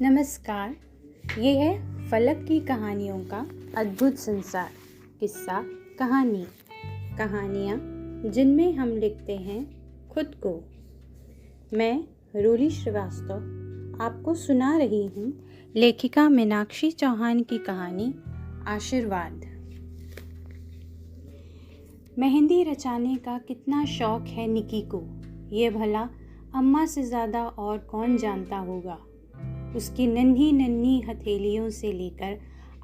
नमस्कार। ये है फलक की कहानियों का अद्भुत संसार। किस्सा कहानी, कहानियाँ जिनमें हम लिखते हैं खुद को। मैं रोली श्रीवास्तव आपको सुना रही हूँ लेखिका मीनाक्षी चौहान की कहानी आशीर्वाद। मेहंदी रचाने का कितना शौक है निकी को, ये भला अम्मा से ज़्यादा और कौन जानता होगा। उसकी नन्ही नन्ही हथेलियों से लेकर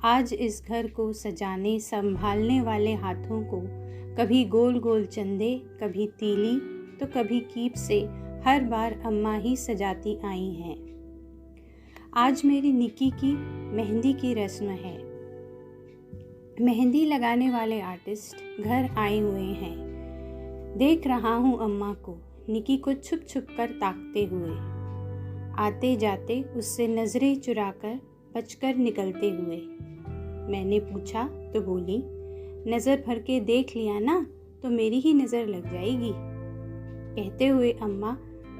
आज इस घर को सजाने संभालने वाले हाथों को कभी गोल गोल चंदे, कभी तीली तो कभी कीप से हर बार अम्मा ही सजाती आई हैं। आज मेरी निकी की मेहंदी की रस्म है। मेहंदी लगाने वाले आर्टिस्ट घर आए हुए हैं। देख रहा हूँ अम्मा को, निकी को छुप छुप कर ताकते हुए, आते जाते उससे नजरें चुराकर बचकर निकलते हुए। मैंने पूछा तो बोली, नज़र भर के देख लिया ना तो मेरी ही नज़र लग जाएगी। कहते हुए अम्मा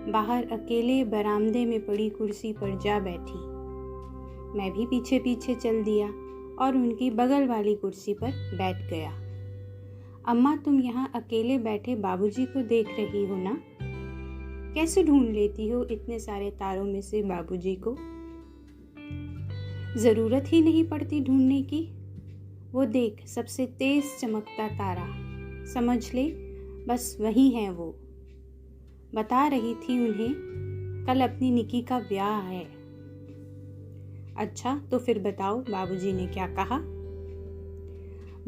बाहर अकेले बरामदे में पड़ी कुर्सी पर जा बैठी। मैं भी पीछे पीछे चल दिया और उनकी बगल वाली कुर्सी पर बैठ गया। अम्मा, तुम यहाँ अकेले बैठे बाबूजी को देख रही हो ना? कैसे ढूंढ लेती हो इतने सारे तारों में से बाबूजी को? जरूरत ही नहीं पड़ती ढूंढने की। वो देख, सबसे तेज चमकता तारा, समझ ले बस वही है वो। बता रही थी उन्हें कल अपनी निकी का ब्याह है। अच्छा तो फिर बताओ बाबूजी ने क्या कहा?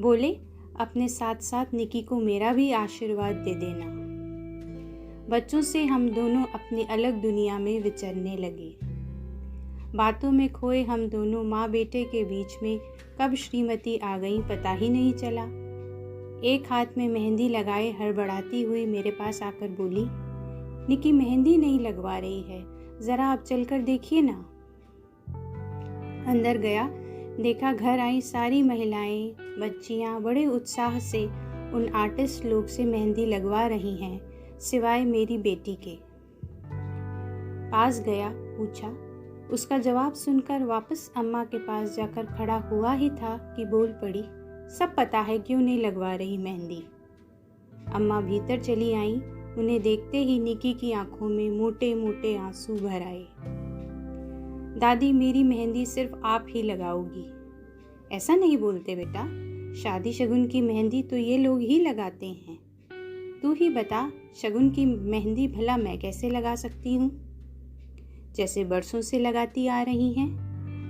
बोले, अपने साथ साथ निकी को मेरा भी आशीर्वाद दे देना। बच्चों से हम दोनों अपनी अलग दुनिया में विचरने लगे। बातों में खोए हम दोनों माँ बेटे के बीच में कब श्रीमती आ गई पता ही नहीं चला। एक हाथ में मेहंदी लगाए हड़बड़ाती हुई मेरे पास आकर बोली, निकी मेहंदी नहीं लगवा रही है, जरा आप चलकर देखिए ना। अंदर गया, देखा घर आई सारी महिलाएं, बच्चियां बड़े उत्साह से उन आर्टिस्ट लोग से मेहंदी लगवा रही हैं, सिवाय मेरी बेटी के। पास गया, पूछा। उसका जवाब सुनकर वापस अम्मा के पास जाकर खड़ा हुआ ही था कि बोल पड़ी, सब पता है क्यों नहीं लगवा रही मेहंदी। अम्मा भीतर चली आई। उन्हें देखते ही निकी की आंखों में मोटे मोटे आंसू भर आए। दादी, मेरी मेहंदी सिर्फ आप ही लगाओगी। ऐसा नहीं बोलते बेटा, शादी शगुन की मेहंदी तो ये लोग ही लगाते हैं। तू ही बता, शगुन की मेहंदी भला मैं कैसे लगा सकती हूँ? जैसे बरसों से लगाती आ रही हैं।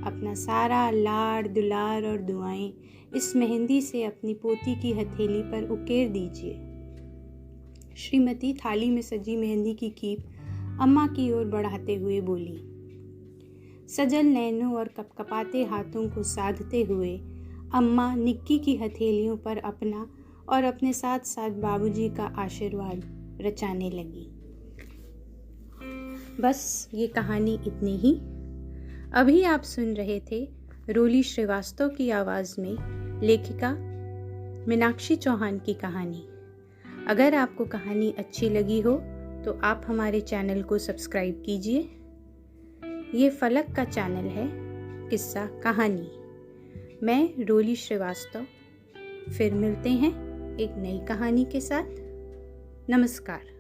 अपना सारा लाड़ दुलार और दुआएं इस मेहंदी से अपनी पोती की हथेली पर उकेर दीजिए। श्रीमती थाली में सजी मेहंदी की कीप अम्मा की ओर बढ़ाते हुए बोली। सजल नैनों और कपकपाते हाथों को साधते हुए अम्मा निक्की की हथेलियों पर अपना और अपने साथ साथ बाबूजी का आशीर्वाद रचाने लगी। बस ये कहानी इतनी ही। अभी आप सुन रहे थे रोली श्रीवास्तव की आवाज़ में लेखिका मीनाक्षी चौहान की कहानी। अगर आपको कहानी अच्छी लगी हो तो आप हमारे चैनल को सब्सक्राइब कीजिए। ये फलक का चैनल है किस्सा कहानी। मैं रोली श्रीवास्तव। फिर मिलते हैं एक नई कहानी के साथ। नमस्कार।